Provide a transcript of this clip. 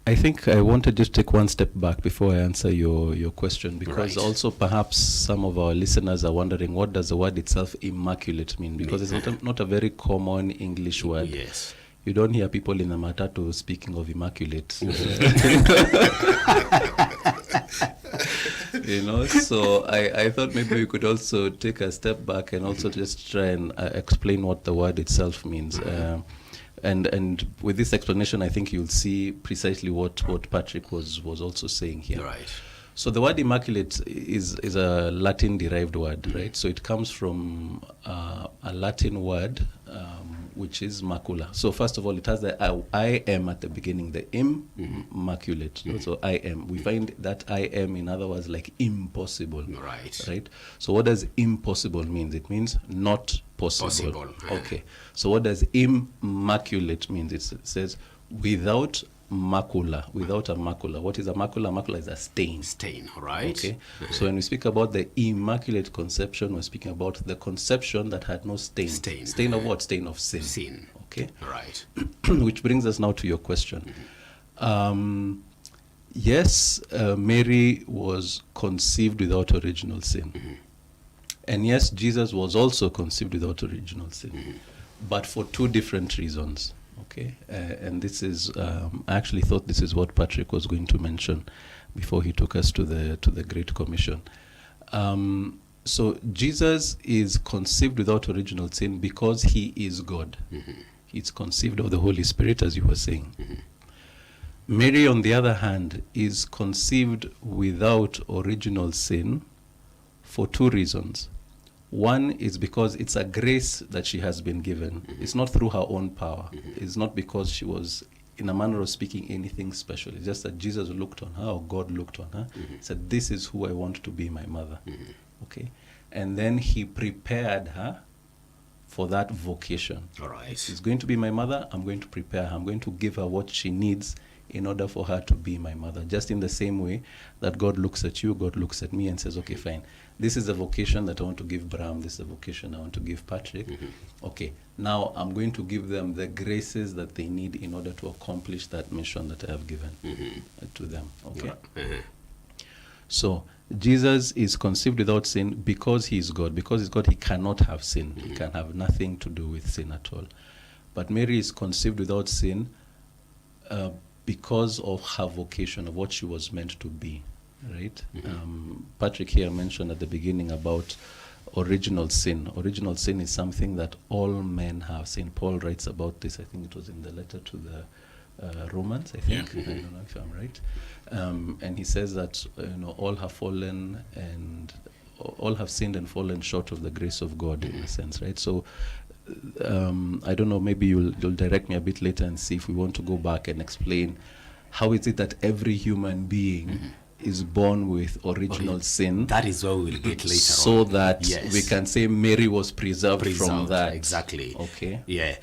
I think I want to just take one step back before I answer your question, because also perhaps some of our listeners are wondering, what does the word itself immaculate mean? Because it's not a very common English word. Yes. You don't hear people in the matatu speaking of immaculate. So I thought maybe we could also take a step back and also just try and explain what the word itself means. And with this explanation, I think you'll see precisely what Patrick was also saying here. Right. So the word immaculate is a Latin-derived word, right? So it comes from a Latin word, which is macula. So first of all, it has the I am at the beginning, the Im-Macula. So I am. We find that I am, in other words, like impossible. Right. So what does impossible mean? It means not possible. Okay. So what does immaculate mean? It says without macula, without a macula. What is a macula? A macula is a stain. Right. Okay. So when we speak about the immaculate conception, we're speaking about the conception that had no stain. Stain of what? Stain of sin. Okay. Right. Which brings us now to your question. Yes, Mary was conceived without original sin. And yes, Jesus was also conceived without original sin. But for two different reasons. Okay, and this is I actually thought this is what Patrick was going to mention before he took us to the Great Commission. So Jesus is conceived without original sin because he is God. He's conceived of the Holy Spirit, as you were saying. Mary, on the other hand, is conceived without original sin for two reasons. One is because it's a grace that she has been given. It's not through her own power. It's not because she was, in a manner of speaking, anything special. It's just that Jesus looked on her, or God looked on her, said, this is who I want to be my mother. Okay? And then he prepared her for that vocation. All right. She's going to be my mother. I'm going to prepare her. I'm going to give her what she needs in order for her to be my mother. Just in the same way that God looks at you, God looks at me and says, okay, fine. This is a vocation that I want to give Bram. This is a vocation I want to give Patrick. Okay, now I'm going to give them the graces that they need in order to accomplish that mission that I have given to them. Okay. So Jesus is conceived without sin because he is God. Because he's God, he cannot have sin. He can have nothing to do with sin at all. But Mary is conceived without sin because of her vocation, of what she was meant to be. Right? Patrick here mentioned at the beginning about original sin. Original sin is something that all men have. St. Paul writes about this. I think it was in the letter to the Romans, I think. I don't know if I'm right. And he says that all have fallen and all have sinned and fallen short of the grace of God, in a sense, right? So I don't know, maybe you'll direct me a bit later and see if we want to go back and explain how is it that every human being is born with original sin. That is what we'll get later so on. That we can say Mary was preserved from that. Exactly. Okay. Yeah.